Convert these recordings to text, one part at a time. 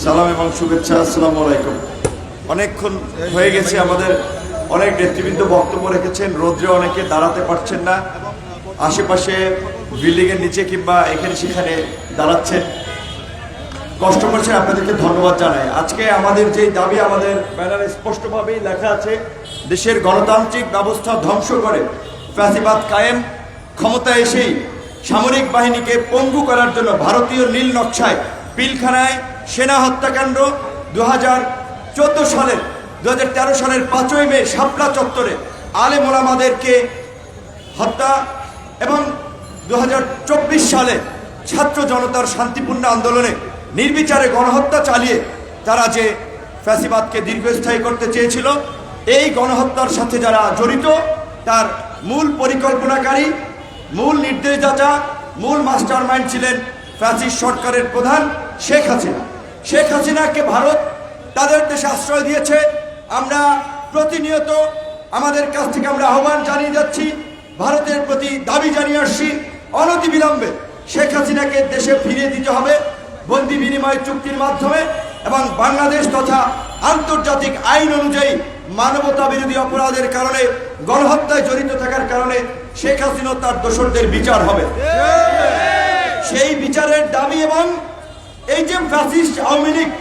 সালাম এবং শুভেচ্ছা। আসসালামু আলাইকুম। অনেকক্ষণ হয়ে গেছে, আমাদের অনেক নেতৃবৃন্দ বক্তব্য রেখেছেন। রোদ্রে অনেকে দাঁড়াতে পারছেন না, আশেপাশে বিল্ডিংয়ের নিচে কিংবা এখানে সেখানে দাঁড়াচ্ছেন, কষ্ট করছেন। আপনাদেরকে ধন্যবাদ জানাই। আজকে আমাদের যে দাবি, আমাদের ব্যানারে স্পষ্টভাবেই লেখা আছে, দেশের গণতান্ত্রিক ব্যবস্থা ধ্বংস করে ফ্যাসিবাদ কায়েম, ক্ষমতা এসেই সামরিক বাহিনীকে পঙ্গু করার জন্য ভারতীয় নীল নকশায় পিলখানায় সেনা হত্যাকাণ্ড 2014 সালের 2013 সালের 5ই মে শাপলা চত্বরে আলেম ওলামাদেরকে হত্যা এবং 2024 সালে ছাত্র জনতার শান্তিপূর্ণ আন্দোলনে নির্বিচারে গণহত্যা চালিয়ে তারা যে ফ্যাসিবাদকে দীর্ঘস্থায়ী করতে চেয়েছিল, এই গণহত্যার সাথে যারা জড়িত তার মূল পরিকল্পনাকারী, মূল নির্দেশদাতা, মূল মাস্টার মাইন্ড ছিলেন ফ্যাসিস্ট সরকারের প্রধান শেখ হাসিনা। শেখ হাসিনাকে ভারত তাদের দেশে আশ্রয় দিয়েছে। আমরা প্রতিনিয়ত আমাদের কাছ থেকে আমরা আহ্বান জানিয়ে যাচ্ছি, ভারতের প্রতি দাবি জানিয়ে আসছি, অনতিবিলম্বে শেখ হাসিনাকে দেশে ফিরিয়ে দিতে হবে বন্দি বিনিময় চুক্তির মাধ্যমে, এবং বাংলাদেশ তথা আন্তর্জাতিক আইন অনুযায়ী মানবতা বিরোধী অপরাধের কারণে, গণহত্যায় জড়িত থাকার কারণে শেখ হাসিনা তার দোষরদের বিচার হবে। সেই বিচারের দাবি এবং এই যে ফ্যাসিস্ট আওয়ামী লীগ,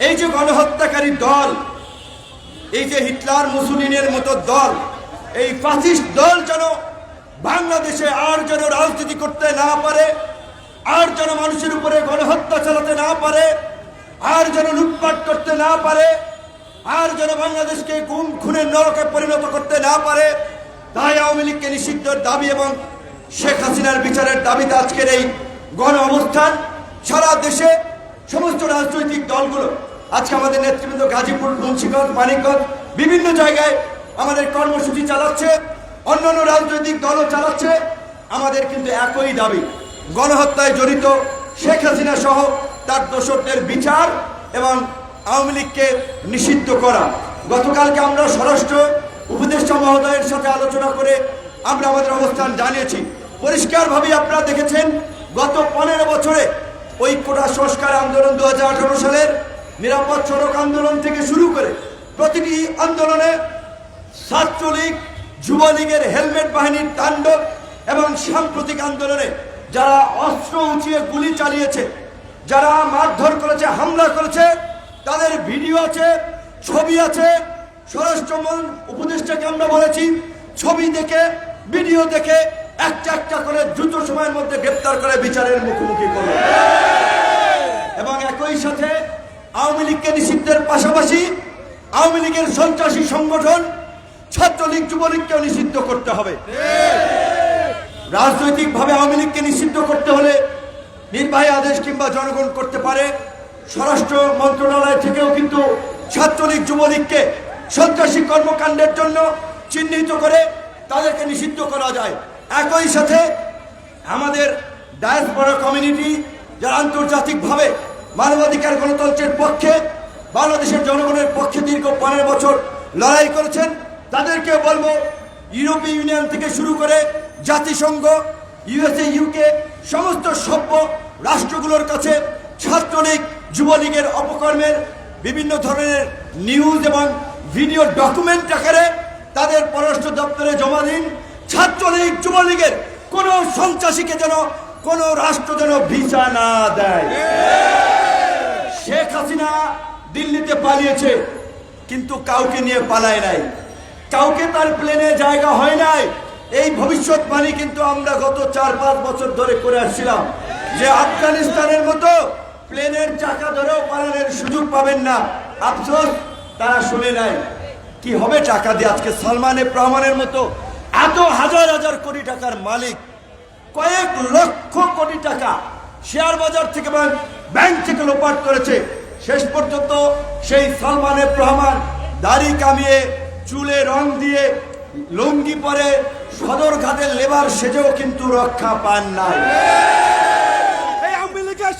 এই যে গণহত্যাকারী দল, এই যে হিটলার মুসলিনের মতো দল, এই ফ্যাসিস্ট দল যেন বাংলাদেশে আর যেন রাজনীতি করতে না পারে, আর যেন মানুষের উপরে গণহত্যা চালাতে না পারে, আর যেন লুটপাট করতে না পারে, আর যেন বাংলাদেশকে গুম খুনের নরকে পরিণত করতে না পারে, তাই আওয়ামী লীগকে নিষিদ্ধের দাবি এবং শেখ হাসিনার বিচারের দাবিতে আজকের এই গণ অবস্থান। সারা দেশে সমস্ত রাজনৈতিক দলগুলো আজকে আমাদের নেতৃবৃন্দ গাজীপুর, মুন্সিগঞ্জ, মানিকগঞ্জ বিভিন্ন জায়গায় আমাদের কর্মসূচি চালাচ্ছে, অন্যান্য রাজনৈতিক দলও চালাচ্ছে। আমাদের কিন্তু একই দাবি, গণহত্যায় জড়িত শেখ হাসিনা সহ তার দোষরদের বিচার এবং আওয়ামী লীগকে নিষিদ্ধ করা। গতকালকে আমরা স্বরাষ্ট্র উপদেষ্টা মহোদয়ের সাথে আলোচনা করে আমরা আমাদের অবস্থান জানিয়েছি। পরিষ্কারভাবে আপনারা দেখেছেন, গত 15 বছরে ওই কোটা সংস্কার আন্দোলন, 2018 সালের নিরাপদ সড়ক আন্দোলন থেকে শুরু করে প্রতিটি আন্দোলনে ছাত্রলীগ, যুবলীগের হেলমেট বাহিনীর তাণ্ডব এবং সাম্প্রতিক আন্দোলনে যারা অস্ত্র উঁচিয়ে গুলি চালিয়েছে, যারা মারধর করেছে, হামলা করেছে, তাদের ভিডিও আছে, ছবি আছে। স্বরাষ্ট্র উপদেষ্টাকে আমরা বলেছি, ছবি দেখে, ভিডিও দেখে একটা একটা করে দ্রুত সময়ের মধ্যে গ্রেপ্তার করে বিচারের মুখোমুখি করবে। এবং একই সাথে আওয়ামী লীগকে নিষিদ্ধের পাশাপাশি আওয়ামী লীগের সন্ত্রাসী সংগঠন ছাত্রলীগ, যুবলীগকেও নিষিদ্ধ করতে হবে। রাজনৈতিকভাবে আওয়ামী লীগকে নিষিদ্ধ করতে হলে নির্বাহী আদেশ কিংবা জনগণ করতে পারে। স্বরাষ্ট্র মন্ত্রণালয় থেকেও কিন্তু ছাত্রলীগ, যুবলীগকে সন্ত্রাসী কর্মকাণ্ডের জন্য চিহ্নিত করে তাদেরকে নিষিদ্ধ করা যায়। একই সাথে আমাদের ডায়াসপোরা কমিউনিটি, যারা আন্তর্জাতিকভাবে মানবাধিকার গণতন্ত্রের পক্ষে, বাংলাদেশের জনগণের পক্ষে দীর্ঘ 15 বছর লড়াই করেছেন, তাদেরকে বলবো, ইউরোপীয় ইউনিয়ন থেকে শুরু করে জাতিসংঘ, USA, UK সমস্ত সভ্য রাষ্ট্রগুলোর কাছে ছাত্রলীগ, যুবলীগের অপকর্মের বিভিন্ন ধরনের নিউজ এবং ভিডিও ডকুমেন্ট আকারে তাদের পররাষ্ট্র দপ্তরে জমা দিন। ছাত্রলীগ, যুবলীগের কোন সন্ত্রাসীকে যেন কোন রাষ্ট্র যেন ভিসা না দেয়। শেখ হাসিনা দিল্লিতে পালিয়েছে, কিন্তু কাউকে নিয়ে পালায় নাই, কাউকে তার প্লেনে জায়গা হয় নাই। এই ভবিষ্যৎবাণী কিন্তু আমরা গত 4-5 বছর ধরে করে আসছিলাম যে আফগানিস্তানের মতো প্লেনের চাকা ধরেও পালানোর সুযোগ পাবেন না। আফসোস, তারা শুনে নাই। কি হবে টাকা দিয়ে? আজকে সালমান এফ রহমানের মতো এত হাজার হাজার কোটি টাকার মালিক, কয়েক লক্ষ কোটি টাকা শেয়ার বাজার থেকে ব্যাংক থেকে লোপাট করেছে। শেষ পর্যন্ত সেই সালমান এফ রহমান দাড়ি কামিয়ে, চুলে রং দিয়ে, লুঙ্গি পরে সদরঘাটের লেবার সেজেও কিন্তু রক্ষা পান নাই।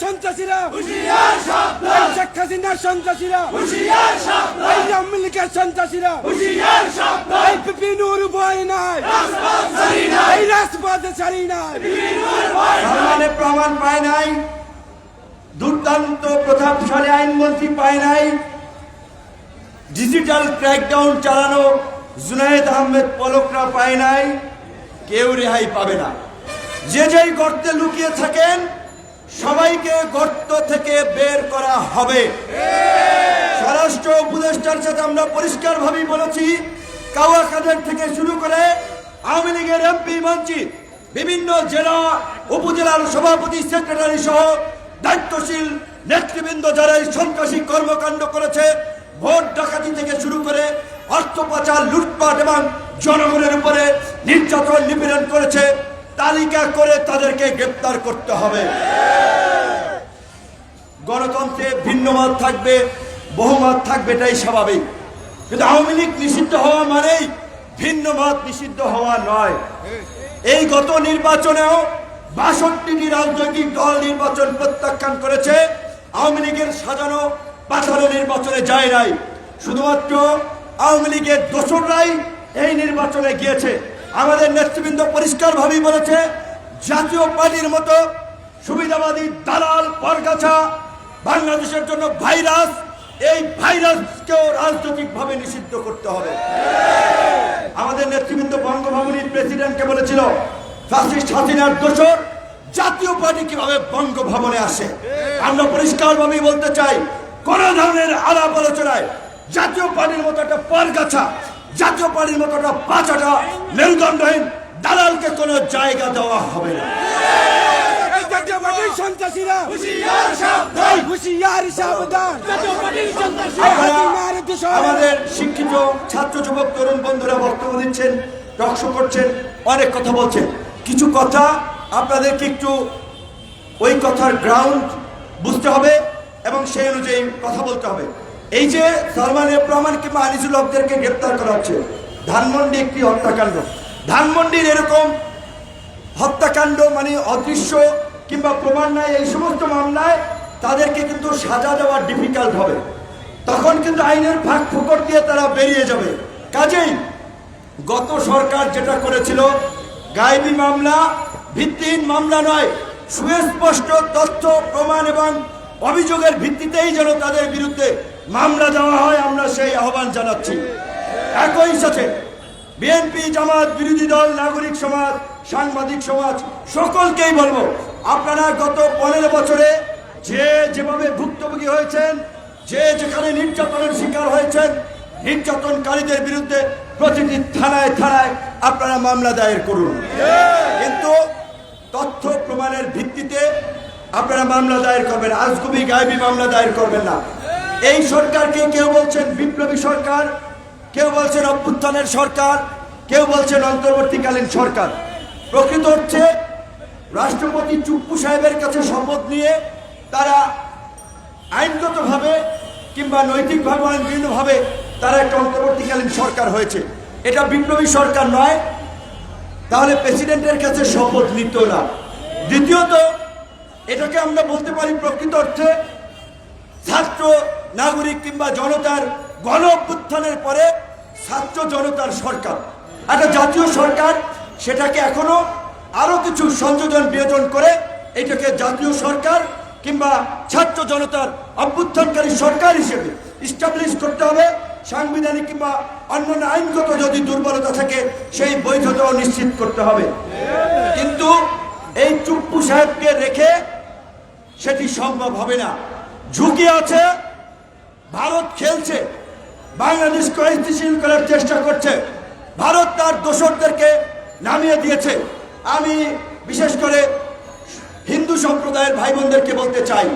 সন্ত্রাসীরা হুঁশিয়ার সাবধান, শেখ হাসিনার সন্ত্রাসীরা হুঁশিয়ার সাবধান, আওয়ামী লীগের সন্ত্রাসীরা হুঁশিয়ার সাবধান, এই বিপিনুর ভয় নাই, রাজপথ ছাড়ি নাই, এই রাজপথ ছাড়ি নাই, বিপিনুর ভয় নাই। প্রমাণ পায় নাই, দুটো দুর্দান্ত প্রতাপশালী আইনমন্ত্রী পায় নাই, ডিজিটাল ক্র্যাকডাউন চালানো জুনায়েদ আহমেদ পলকরা পায় নাই, কেউ রেহাই পাবে না। যে যেই গর্তে লুকিয়ে থাকেন সবাইকে গর্ত থেকে বের করা হবে। স্বরাষ্ট্র উপদেষ্টার সাথে আমরা পরিষ্কারভাবেই বলেছি, কাওয়া কাদের থেকে শুরু করে আওয়ামী লীগের এমপি মন্ত্রী, বিভিন্ন জেলা উপজেলার সভাপতি সেক্রেটারি সহ দায়িত্বশীল নেতৃবৃন্দ যারা এই সন্ত্রাসী কর্মকাণ্ড করেছে, ভোট ডাকাতি থেকে শুরু করে অর্থ পাচার, লুটপাট এবং জনগণের উপরে নির্যাতন নিপীড়ন করেছে, তালিকা করে তাদেরকে গ্রেপ্তার করতে হবে। গণতন্ত্রে ভিন্ন মত থাকবে, বহুমত থাকবে, এটাই স্বাভাবিক। কিন্তু আওয়ামী লীগ নিষিদ্ধ হওয়া মানেই ভিন্ন মত নিষিদ্ধ হওয়া নয়। এই গত নির্বাচনেও ৬২টি রাজনৈতিক দল নির্বাচন প্রত্যাখ্যান করেছে। আওয়ামী লীগের সাজানো পাঠানো নির্বাচনে যায় নাই, শুধুমাত্র আওয়ামী লীগের দোসররাই এই নির্বাচনে গিয়েছে। আমাদের নেতৃবৃন্দ পরিষ্কারভাবেই বলেছে, জাতীয় পার্টির মতো সুবিধাবাদী দালাল পরগাছা বাংলাদেশের জন্য ভাইরাস, এই ভাইরাসকেও রাজনৈতিকভাবে নিষিদ্ধ করতে হবে। আমাদের নেতৃবৃন্দ বঙ্গভবনের প্রেসিডেন্টকে বলেছিল, ফ্যাসিস্ট হাসিনার দোসর জাতীয় পার্টি কিভাবে বঙ্গভবনে আসে। আমরা পরিষ্কারভাবেই বলতে চাই, কোন ধরনের আলাপ আলোচনায় জাতীয় পার্টির মতো একটা পরগাছা, জাতীয় পার্টির মতো একটা পাঁচাটা মেরুদণ্ডহীন দালালকে কোনো জায়গা দেওয়া হবে না। আমাদের শিক্ষিত ছাত্র যুবক তরুণ বন্ধুরা বক্তব্য দিচ্ছেন, টকশো করছেন, অনেক কথা বলছেন। কিছু কথা আপনাদেরকে একটু ওই কথার গ্রাউন্ড বুঝতে হবে এবং সেই অনুযায়ী কথা বলতে হবে। এই যে সালমান এফ রহমান কিংবা আনিসুল হকদেরকে গ্রেপ্তার করা হচ্ছে, ধানমন্ডি একটি হত্যাকাণ্ড। ধানমন্ডির এরকম হত্যাকাণ্ড মানে অদৃশ্য কিংবা প্রমাণ নাই, এই সমস্ত মামলায় তাদেরকে কিন্তু সাজা দেওয়া ডিফিকাল্ট হবে। তখন কিন্তু আইনের ফাঁক ফোকর দিয়ে তারা বেরিয়ে যাবে। কাজেই গত সরকার যেটা করেছিল, গায়েবী মামলা, ভিত্তিহীন মামলা নয়, সুস্পষ্ট তথ্য প্রমাণ এবং অভিযোগের ভিত্তিতেই যেন তাদের বিরুদ্ধে মামলা দেওয়া হয়, আমরা সেই আহ্বান জানাচ্ছি। একই সাথে বিএনপি, জামাত, বিরোধী দল, নাগরিক সমাজ, সাংবাদিক সমাজ সকলকেই বলবো, আপনারা গত 15 বছরে যে যেভাবে ভুক্তভোগী হয়েছেন, যে যেখানে নির্যাতনের শিকার হয়েছেন, নির্যাতনকারীদের বিরুদ্ধে প্রতিটি থানায় থানায় আপনারা মামলা দায়ের করুন। কিন্তু তথ্য প্রমাণের ভিত্তিতে আপনারা মামলা দায়ের করবেন, আজগুবি গায়েবী মামলা দায়ের করবেন না। এই সরকারকে কেউ বলছেন বিপ্লবী সরকার, কেউ বলছেন অভ্যুত্থানের সরকার, কেউ বলছেন অন্তর্বর্তীকালীন সরকার। প্রকৃত হচ্ছে রাষ্ট্রপতি চুপ্পু সাহেবের কাছে শপথ নিয়ে তারা আইনগতভাবে কিংবা নৈতিকভাবে বিভিন্নভাবে তারা একটা অন্তর্বর্তীকালীন সরকার হয়েছে। এটা বিপ্লবী সরকার নয়, তাহলে প্রেসিডেন্টের কাছে শপথ নিত না। দ্বিতীয়ত, এটাকে আমরা বলতে পারি প্রকৃত অর্থে ছাত্র, নাগরিক কিংবা জনতার গণ অভ্যুত্থানের পরে ছাত্র জনতার সরকার, একটা জাতীয় সরকার। সেটাকে এখনো আরো কিছু সংযোজন বিয়োজন করে এটাকে জাতীয় সরকার কিংবা ছাত্র জনতার অভ্যুত্থানকারী সরকার হিসেবে ইস্টাবলিশ করতে হবে। সাংবিধানিক কিংবা অন্যান্য আইনগত যদি দুর্বলতা থাকে সেই বৈধতাও নিশ্চিত করতে হবে। কিন্তু এই চুপ্পু সাহেবকে রেখে সেটি সম্ভব হবে না। ঝুঁকি আছে, ভারত খেলছে, বাংলাদেশকে অস্থিতিশীল করার চেষ্টা করছে, ভারত তার দোসরদেরকে নামিয়ে দিয়েছে। আমি বিশেষ করে হিন্দু সম্প্রদায়ের ভাই বোনদেরকে বলতে চাই,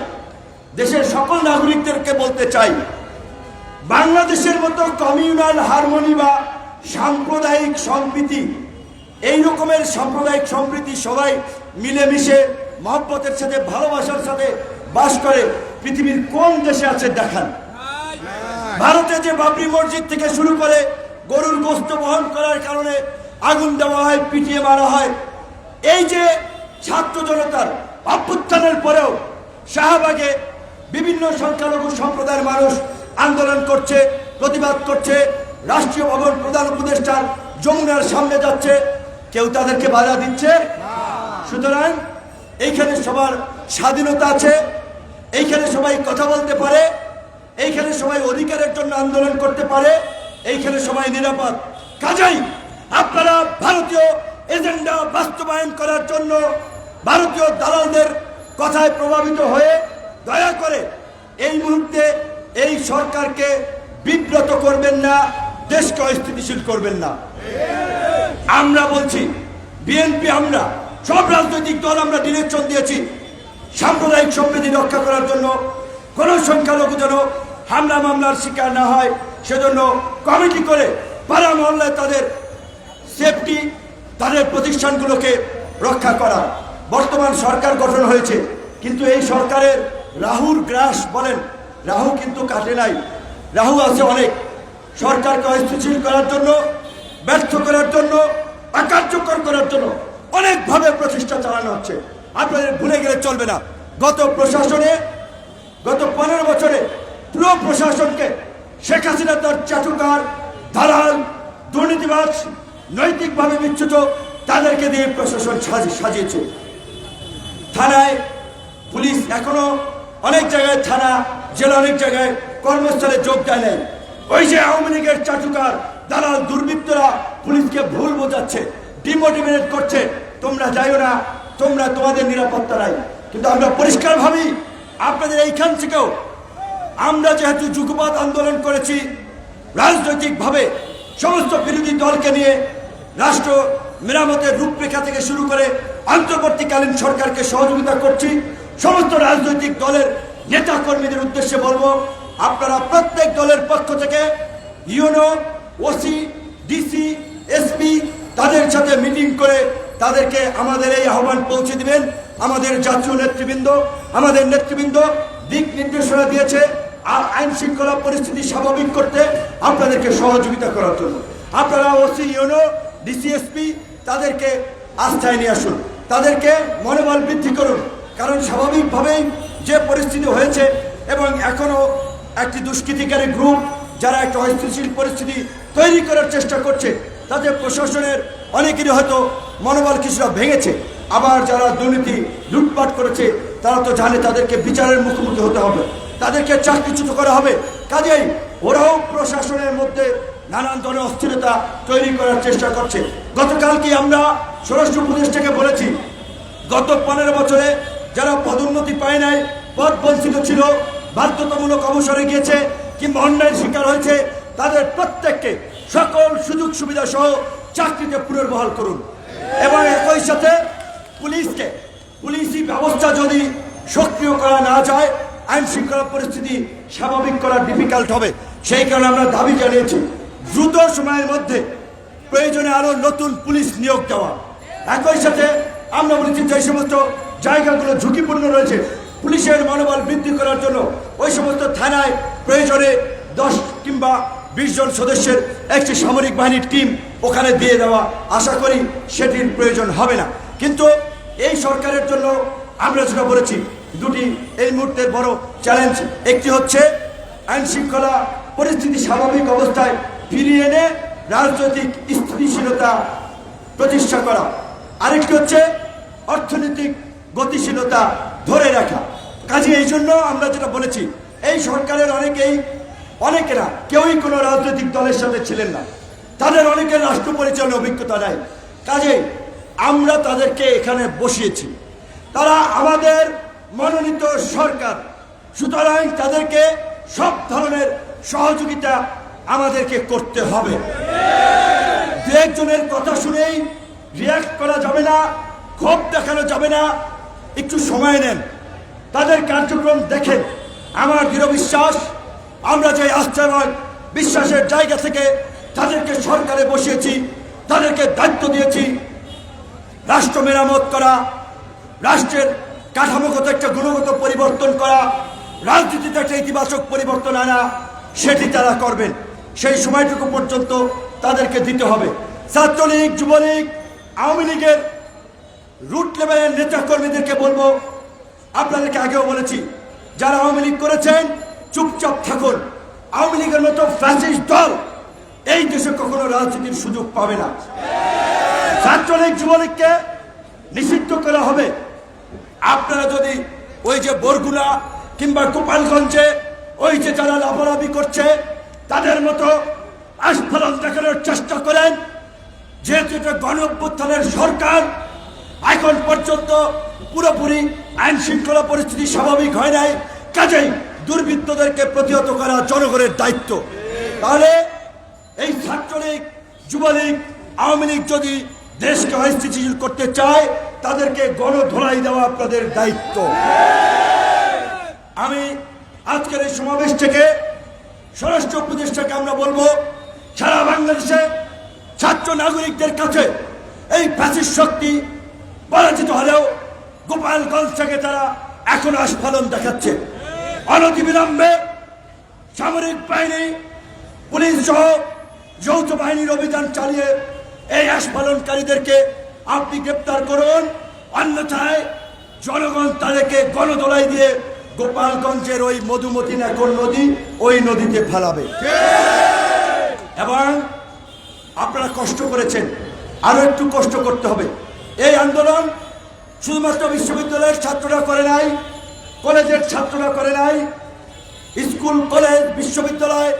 দেশের সকল নাগরিকদেরকে বলতে চাই, বাংলাদেশের মতো কমিউনাল হারমোনি বা সাম্প্রদায়িক সম্প্রীতি, এই রকমের সাম্প্রদায়িক সম্প্রীতি সবাই মিলেমিশে মহব্বতের সাথে ভালোবাসার সাথে বাস করে পৃথিবীর কোন দেশে আছে দেখান। ভারতে যে বাবরি মসজিদ থেকে শুরু করে গরুর গোশত বহন করার কারণে আগুন দেওয়া হয়, পিটিয়ে মারা হয়, এই যে ছাত্র জনতার অভ্যুত্থানের পরেও শাহবাগে বিভিন্ন সংখ্যালঘু সম্প্রদায়ের মানুষ আন্দোলন করছে, প্রতিবাদ করছে, রাষ্ট্রীয় ভবন প্রধান উপদেষ্টার যমুনার সামনে যাচ্ছে, কেউ তাদেরকে বাধা দিচ্ছে? সুতরাং এইখানে সবার স্বাধীনতা আছে, এইখানে সবাই কথা বলতে পারে, এইখানে সবাই অধিকারের জন্য আন্দোলন করতে পারে, এইখানে সবাই নিরাপদ। কাজেই আপনারা ভারতীয় এজেন্ডা বাস্তবায়ন করার জন্য ভারতীয় দালালদের কথায় প্রভাবিত হয়ে দয়া করে এই মুহূর্তে এই সরকারকে বিব্রত করবেন না, দেশকে অস্থিতিশীল করবেন না। আমরা বলছি, বিএনপি, আমরা সব রাজনৈতিক দল আমরা ডিরেকশন দিয়েছি সাম্প্রদায়িক সম্প্রীতি রক্ষা করার জন্য কোন সংখ্যালঘু যেন হামলা মামলার শিকার না হয়, সেজন্য কমিটি করে পাড়া মহল্লায় তাদের সেফটি, তাদের প্রতিষ্ঠানগুলোকে রক্ষা করা। বর্তমান সরকার গঠন হয়েছে, কিন্তু এই সরকারের রাহুর গ্রাস বলেন, রাহু কিন্তু কাটে নাই, রাহু আছে অনেক। সরকারকে অস্থিতিশীল করার জন্য, ব্যর্থ করার জন্য, অকার্যকর করার জন্য অনেকভাবে প্রচেষ্টা চালানো হচ্ছে। আপনাদের ভুলে গেলে চলবে না, গত 15 বছরে পুরো প্রশাসনকে শেখ হাসিনা তার চাটুকার, দালাল, দুর্নীতিবাজ, নৈতিকভাবে বিচ্যুত তাদেরকে দিয়ে প্রশাসন সাজিয়েছে। থানায় পুলিশ এখনো অনেক জায়গায়, থানা জেলা অনেক জায়গায় কর্মস্থলে যোগ দেয় নাই। ওই যে আওয়ামী লীগের চাটুকার, দালাল, দুর্বৃত্তরা পুলিশকে ভুল বোঝাচ্ছে, ডিমোটিভেট করছে, তোমরা যাইও না, তোমরা তোমাদের নিরাপত্তা নাই। কিন্তু আমরা পরিষ্কার ভাবি, আপনাদের এইখান থেকেও আমরা যেহেতু যুগপৎ আন্দোলন করেছি, রাজনৈতিকভাবে সমস্ত বিরোধী দলকে নিয়ে রাষ্ট্র মেরামতের রূপরেখা থেকে শুরু করে অন্তর্বর্তীকালীন সরকারকে সহযোগিতা করছি। সমস্ত রাজনৈতিক দলের নেতা কর্মীদের উদ্দেশ্যে বলবো, আপনারা প্রত্যেক দলের পক্ষ থেকে ইউনো, ওসি, ডিসি, এসপি তাদের সাথে মিটিং করে তাদেরকে আমাদের এই আহ্বান পৌঁছে দিবেন। আমাদের জাতীয় নেতৃবৃন্দ, আমাদের নেতৃবৃন্দ দিক নির্দেশনা দিয়েছে আর আইন শৃঙ্খলা পরিস্থিতি স্বাভাবিক করতে আপনাদেরকে সহযোগিতা করার জন্য। আপনারা ওসি, ইউনো, ডিসিএসপি তাদেরকে আস্থায় নিয়ে আসুন, তাদেরকে মনোবল বৃদ্ধি করুন। কারণ স্বাভাবিকভাবেই যে পরিস্থিতি হয়েছে এবং এখনো একটি দুষ্কৃতিকারী গ্রুপ যারা একটা অস্থিতিশীল পরিস্থিতি তৈরি করার চেষ্টা করছে, তাতে প্রশাসনের অনেকেরই হয়তো মনোবল কিছুটা ভেঙেছে। আবার যারা দুর্নীতি লুটপাট করেছে তারা তো জানে তাদেরকে বিচারের মুখোমুখি হতে হবে, তাদেরকে চাকরিচ্যুত করা হবে। কাজেই ওরাও প্রশাসনের মধ্যে নানান ধরনের অস্থিরতা তৈরি করার চেষ্টা করছে। গতকালকে আমরা স্বরাষ্ট্র উপদেষ্টাকে বলেছি, গত 15 বছরে যারা পদোন্নতি পায় নাই, পদ বঞ্চিত ছিল, বাধ্যতামূলক অবসরে গিয়েছে কিংবা অন্যায়ের শিকার হয়েছে, তাদের প্রত্যেককে সকল সুযোগ সুবিধা সহ চাকরিতে পুনর্বহাল করুন। এবং একই সাথে পুলিশি ব্যবস্থা যদি সক্রিয় করা না যায়, আইন শৃঙ্খলা পরিস্থিতি স্বাভাবিক করা ডিফিকাল্ট হবে। সেই কারণে আমরা দাবি জানিয়েছি দ্রুত সময়ের মধ্যে প্রয়োজনে আরো নতুন পুলিশ নিয়োগ দেওয়া। একই সাথে আমরা বলেছি যে সমস্ত জায়গাগুলো ঝুঁকিপূর্ণ রয়েছে, পুলিশের মনোবল বৃদ্ধি করার জন্য ওই সমস্ত থানায় প্রয়োজনে 10 কিংবা 20 জন সদস্যের একটি সামরিক বাহিনীর টিম ওখানে দিয়ে দেওয়া। আশা করি সেটির প্রয়োজন হবে না। কিন্তু এই সরকারের জন্য আমরা যেটা বলেছি, দুটি এই মুহূর্তের বড় চ্যালেঞ্জ, একটি হচ্ছে আইন শৃঙ্খলা পরিস্থিতি স্বাভাবিক অবস্থায় ফিরিয়ে এনে রাজনৈতিক স্থিতিশীলতা প্রতিষ্ঠা করা, আরেকটি হচ্ছে অর্থনৈতিক গতিশীলতা ধরে রাখা। কাজে এই জন্য আমরা যেটা বলেছি, এই সরকারের অনেকেরা কেউই কোনো রাজনৈতিক দলের সাথে ছিলেন না, তাদের অনেকের রাষ্ট্র পরিচালনার অভিজ্ঞতা নাই। কাজে আমরা তাদেরকে এখানে বসিয়েছি, তারা আমাদের মনোনীত সরকার, সুতরাং তাদেরকে সব ধরনের সহযোগিতা আমাদেরকে করতে হবে। দু একজনের কথা শুনেই রিয়াক্ট করা যাবে না, ক্ষোভ দেখানো যাবে না, একটু সময় নেন, তাদের কার্যক্রম দেখেন। আমার দৃঢ় বিশ্বাস, আমরা যে আস্থা এবং বিশ্বাসের জায়গা থেকে তাদেরকে সরকারে বসিয়েছি, তাদেরকে দায়িত্ব দিয়েছি রাষ্ট্র মেরামত করা, রাষ্ট্রের কাঠামোগত একটা গুণগত পরিবর্তন করা, রাজনীতিতে একটা ইতিবাচক পরিবর্তন আনা, সেটি তারা করবেন। সেই সময়টুকু পর্যন্ত তাদেরকে দিতে হবে। ছাত্রলীগ, যুবলীগ, আওয়ামী লীগের রুট লেভেলের নেতা কর্মীদেরকে বলবো, আপনাদেরকে আগেও বলেছি, যারা আওয়ামী লীগ করেছেন চুপচাপ থাকুন। আওয়ামী লীগের মতো ফ্যাসিস্ট দল এই দেশে কখনো রাজনীতির সুযোগ পাবে না। ছাত্রলীগ, যুবলীগকে নিষিদ্ধ করা হবে। আপনারা যদি ওই যে বরগুনা কিংবা গোপালগঞ্জে ওই যে যারা লাফালাফি করছে তাদের মতো আস্ফালন দেখানোর চেষ্টা করেন। যেহেতু এটা গণ অভ্যুত্থানের সরকার, এখন পর্যন্ত পুরোপুরি আইন শৃঙ্খলা পরিস্থিতি স্বাভাবিক হয় নাই, কাজেই দুর্বৃত্তদেরকে প্রতিহত করা জনগণের দায়িত্ব। তাহলে এই ছাত্রলীগ, যুবলীগ, আওয়ামী লীগ যদি দেশকে অস্থিতিশীল করতে চায়, তাদেরকে গণধোলাই দেওয়া আপনাদের দায়িত্ব। আমি আজকের এই সমাবেশ থেকে স্বরাষ্ট্র উপদেষ্টাকে আমরা বলবো, সারা বাংলাদেশে ছাত্র নাগরিকদের কাছে এই ফ্যাসিস্ট শক্তি পরাজিত হলেও গোপালগঞ্জ থেকে তারা এখন আস্ফালন দেখাচ্ছে। অনতিবিলম্বে সামরিক বাহিনী, পুলিশ সহ যৌথ বাহিনীর অভিযান চালিয়ে এই আস্ফালনকারীদেরকে আপনি গ্রেপ্তার করুন, অন্যথায় জনগণ তাদেরকে গণদোলাই দিয়ে গোপালগঞ্জের ওই মধুমতি নাকর নদী, ওই নদীতে ফেলাবে। এবং আপনারা কষ্ট করেছেন, আরো একটু কষ্ট করতে হবে। এই আন্দোলন শুধুমাত্র বিশ্ববিদ্যালয়ের ছাত্ররা করে নাই, কলেজের ছাত্ররা করে নাই, স্কুল, কলেজ, বিশ্ববিদ্যালয়,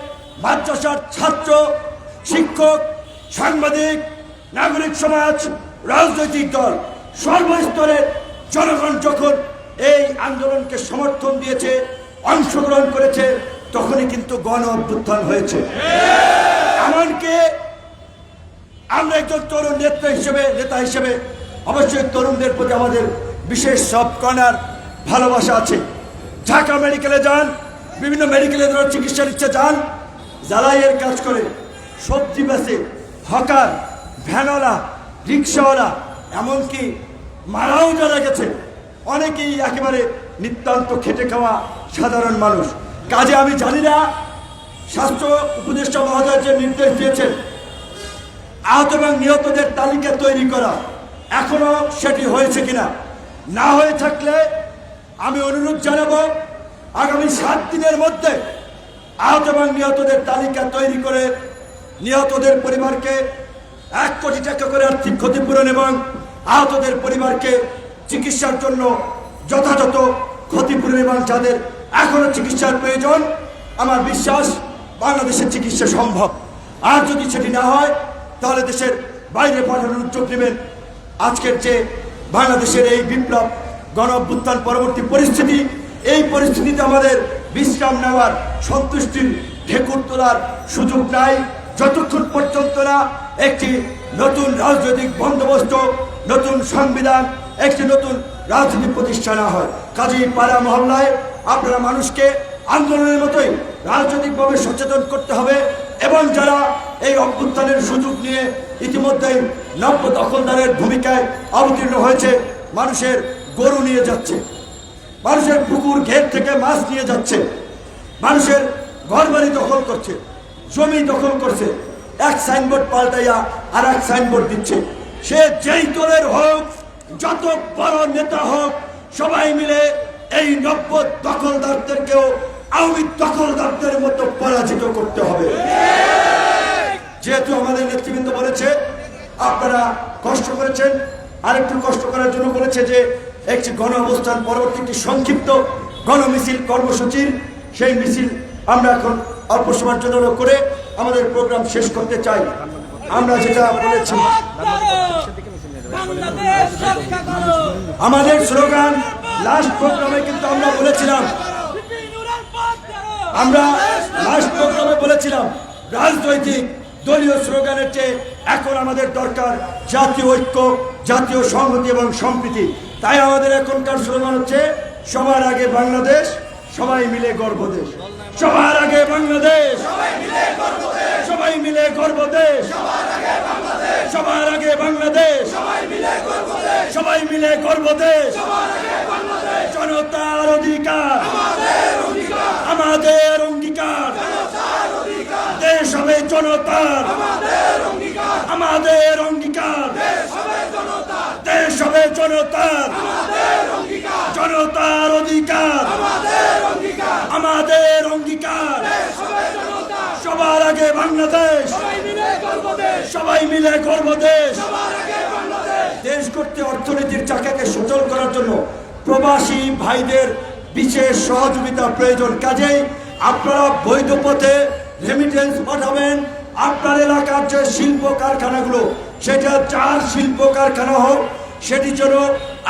মাদ্রাসার ছাত্র, শিক্ষক, সাংবাদিক, নাগরিক সমাজ, রাজনৈতিক দল, সর্বস্তরের জনগণ যখন এই আন্দোলনকে সমর্থন দিয়েছে, অংশগ্রহণ করেছে, তখনই কিন্তু গণ অভ্যুত্থান হয়েছে। এমনকি আমরা একজন তরুণ নেতা হিসেবে অবশ্যই তরুণদের প্রতি আমাদের বিশেষ সব কর্নার ভালোবাসা আছে। ঢাকা মেডিকেলে যান, বিভিন্ন মেডিকেলে যারা চিকিৎসা নিচ্ছে যান, জ্বালাইয়ের কাজ করে, সবজি বেচে, হকার, ভ্যানওয়ালা, রিক্সাওয়ালা, এমনকি মারাও যারা গেছে, অনেকেই একেবারে নিতান্ত খেটে খাওয়া সাধারণ মানুষ। কাজে আমি জানি না স্বাস্থ্য উপদেষ্টা মহোদয় যে নির্দেশ দিয়েছেন আহত এবং নিহতদের তালিকা তৈরি করা, এখনো সেটি হয়েছে কিনা। না হয়ে থাকলে আমি অনুরোধ জানাবো আগামী 7 দিনের মধ্যে আহত এবং নিহতদের তালিকা তৈরি করে নিহতদের পরিবারকে 1 কোটি টাকা করে আর্থিক ক্ষতিপূরণ এবং আহতদের পরিবারকে চিকিৎসার জন্য যথাযথ ক্ষতিপূরণ এবং যাদের এখনো চিকিৎসার প্রয়োজন, আমার বিশ্বাস বাংলাদেশের চিকিৎসা সম্ভব। আর যদি সেটি না হয় তাহলে দেশের বাইরে পাঠানোর উদ্যোগ নেবেন। আজকের যে বাংলাদেশের এই বিপ্লব, গণ অভ্যুত্থান পরবর্তী পরিস্থিতি, এই পরিস্থিতিতে আমাদের বিশ্রাম নেওয়ার, সন্তুষ্টির ঢেকুর তোলার সুযোগ নাই যতক্ষণ পর্যন্ত না একটি নতুন রাজনৈতিক বন্দোবস্ত, নতুন সংবিধান, একটি নতুন রাজনীতি প্রতিষ্ঠা না হয়। কাজেই পাড়া মহল্লায় আপনারা মানুষকে আন্দোলনের মতোই রাজনৈতিকভাবে সচেতন করতে হবে এবং যারা এই অভ্যুত্থানের সুযোগ নিয়ে ইতিমধ্যেই নব্য দখলদারের ভূমিকায় অবতীর্ণ হয়েছে, মানুষের গরু নিয়ে যাচ্ছে, মানুষের পুকুর ঘের থেকে মাছ নিয়ে যাচ্ছে, মানুষের ঘরবাড়ি দখল করছে, জমি দখল করছে, এক সাইনবোর্ড পাল্টাইয়া আর এক সাইনবোর্ড দিচ্ছে। সে যেই দলের হোক, যত বড় নেতা হোক, সবাই মিলে এই নব্য দখলদারদেরকেও আওয়ামী দখলদারদের মতো পরাজিত করতে হবে। যেহেতু আমাদের নেতৃবৃন্দ বলেছে আপনারা কষ্ট করেছেন, আরেকটু কষ্ট করার জন্য বলেছে যে একটি গণ অবস্থান পরবর্তী একটি সংক্ষিপ্ত গণমিছিল কর্মসূচির, সেই মিছিল আমরা এখন অল্প সময়ের জন্য করে আমাদের প্রোগ্রাম শেষ করতে চাই। আমরা যেটা বলেছি, আমাদের স্লোগান লাস্ট প্রোগ্রামে কিন্তু আমরা বলেছিলাম, রাজনৈতিক দলীয় স্লোগানের চেয়ে এখন আমাদের দরকার জাতীয় ঐক্য, জাতীয় সংহতি এবং সম্প্রীতি। তাই আমাদের এখনকার স্লোগান হচ্ছে সবার আগে বাংলাদেশ, সবাই মিলে গর্ব দেশ। সবার আগে বাংলাদেশ, সবাই মিলে গর্ব দেশ। সবার আগে বাংলাদেশ, সবাই মিলে গর্ব দেশ। জনতার অধিকার, আমাদের অঙ্গীকার। দেশ হবে জনতার, আমাদের অঙ্গীকার। দেশ হবে জনতার, জনতার অধিকার, আমাদের অঙ্গীকার। সবার আগে বাংলাদেশ, সবাই মিলে গর্ব দেশ। দেশ করতে অর্থনীতির চাকাকে সচল করার জন্য প্রবাসী ভাইদের বিশেষ সহযোগিতা প্রয়োজন। কাজেই আপনারা বৈধ পথে রেমিটেন্স পাঠাবেন। আপনার এলাকার যে শিল্প কারখানাগুলো, সেটা যার শিল্প কারখানা হোক, সেটি যেন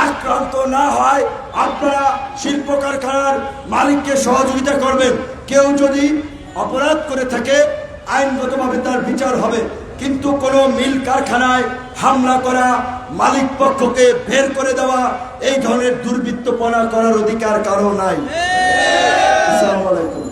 আক্রান্ত না হয়। আপনারা শিল্প কারখানার মালিককে সহযোগিতা করবেন। কেউ যদি অপরাধ করে থাকে আইনগতভাবে তার বিচার হবে, কিন্তু কোনো মিল কারখানায় হামলা করা, মালিক পক্ষকে বের করে দেওয়া, এই ধরনের দুর্বৃত্তপনা করার অধিকার কারো নাই। আসসালামু আলাইকুম।